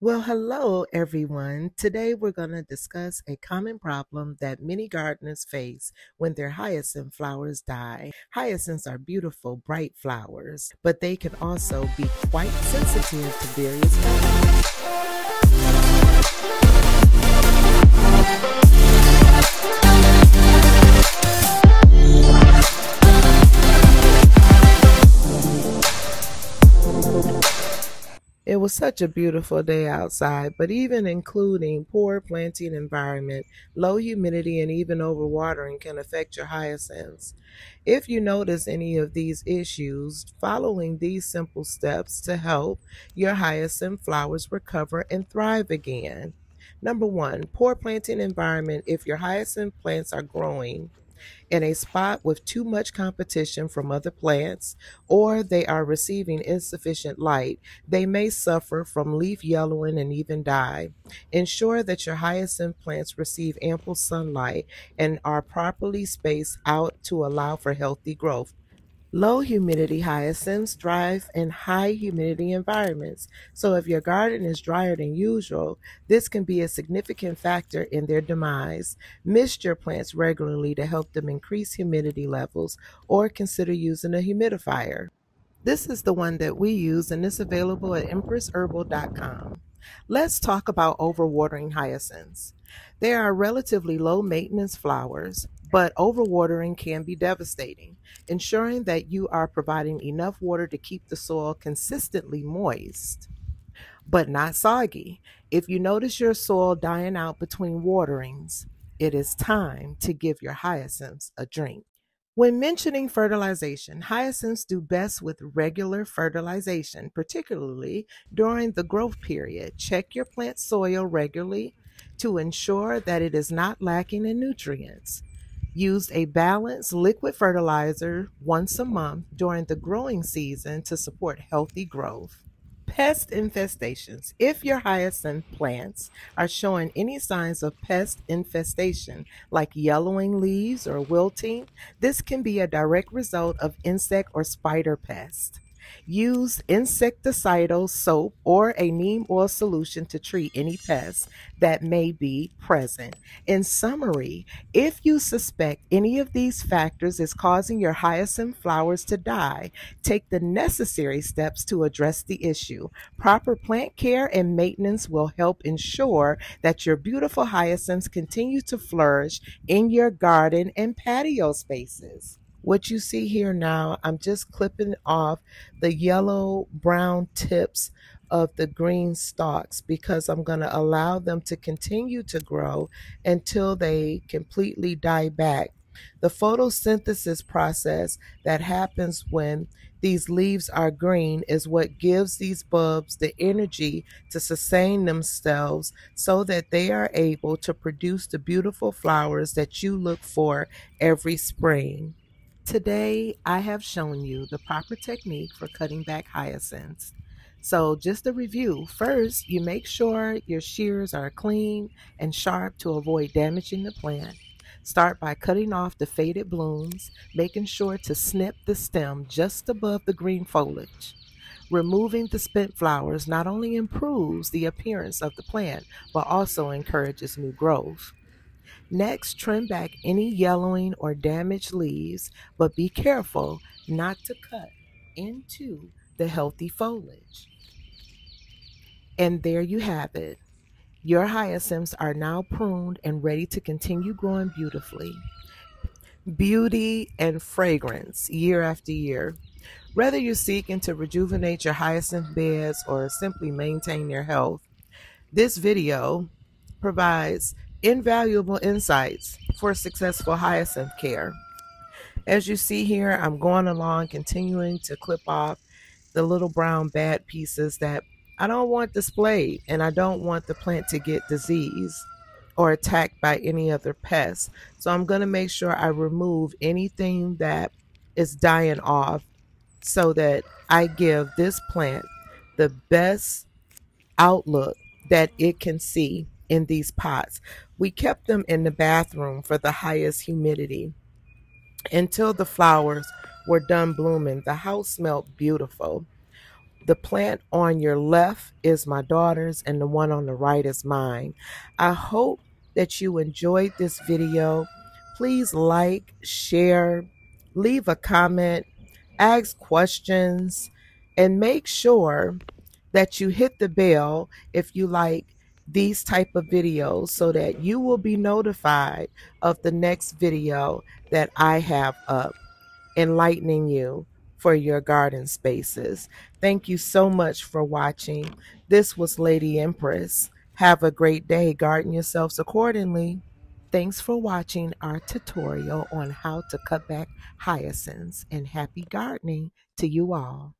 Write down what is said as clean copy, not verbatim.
Well, hello everyone. Today we're going to discuss a common problem that many gardeners face when their hyacinth flowers die. Hyacinths are beautiful, bright flowers, but they can also be quite sensitive to various elements. It was such a beautiful day outside, but even including poor planting environment, low humidity, and even overwatering can affect your hyacinths. If you notice any of these issues, following these simple steps to help your hyacinth flowers recover and thrive again. Number one, poor planting environment. If your hyacinth plants are growing in a spot with too much competition from other plants, or they are receiving insufficient light, they may suffer from leaf yellowing and even die. Ensure that your hyacinth plants receive ample sunlight and are properly spaced out to allow for healthy growth. Low humidity hyacinths thrive in high humidity environments. So if your garden is drier than usual, this can be a significant factor in their demise. Mist your plants regularly to help them increase humidity levels, or consider using a humidifier. This is the one that we use, and it's available at empressherbal.com. Let's talk about overwatering hyacinths. They are relatively low maintenance flowers, but overwatering can be devastating. Ensuring that you are providing enough water to keep the soil consistently moist, but not soggy. If you notice your soil dying out between waterings, it is time to give your hyacinths a drink. When mentioning fertilization, hyacinths do best with regular fertilization, particularly during the growth period. Check your plant soil regularly to ensure that it is not lacking in nutrients. Use a balanced liquid fertilizer once a month during the growing season to support healthy growth. Pest infestations. If your hyacinth plants are showing any signs of pest infestation, like yellowing leaves or wilting, this can be a direct result of insect or spider pests. Use insecticidal soap or a neem oil solution to treat any pests that may be present. In summary, if you suspect any of these factors is causing your hyacinth flowers to die, take the necessary steps to address the issue. Proper plant care and maintenance will help ensure that your beautiful hyacinths continue to flourish in your garden and patio spaces. What you see here now, I'm just clipping off the yellow brown tips of the green stalks because I'm going to allow them to continue to grow until they completely die back. The photosynthesis process that happens when these leaves are green is what gives these bulbs the energy to sustain themselves so that they are able to produce the beautiful flowers that you look for every spring. Today, I have shown you the proper technique for cutting back hyacinths. So just a review. First, you make sure your shears are clean and sharp to avoid damaging the plant. Start by cutting off the faded blooms, making sure to snip the stem just above the green foliage. Removing the spent flowers not only improves the appearance of the plant, but also encourages new growth. Next, trim back any yellowing or damaged leaves, but be careful not to cut into the healthy foliage. And there you have it. Your hyacinths are now pruned and ready to continue growing beautifully. Beauty and fragrance year after year. Whether you're seeking to rejuvenate your hyacinth beds or simply maintain their health, this video provides invaluable insights for successful hyacinth care. As you see here, I'm going along continuing to clip off the little brown bad pieces that I don't want displayed, and I don't want the plant to get disease or attacked by any other pests. So I'm going to make sure I remove anything that is dying off so that I give this plant the best outlook that it can see in these pots. We kept them in the bathroom for the highest humidity until the flowers were done blooming. The house smelled beautiful. The plant on your left is my daughter's and the one on the right is mine. I hope that you enjoyed this video. Please like, share, leave a comment, ask questions, and make sure that you hit the bell if you like these type of videos so that you will be notified of the next video that I have up, enlightening you for your garden spaces. Thank you so much for watching. This was Lady Empress. Have a great day. Garden yourselves accordingly. Thanks for watching our tutorial on how to cut back hyacinths, and happy gardening to you all.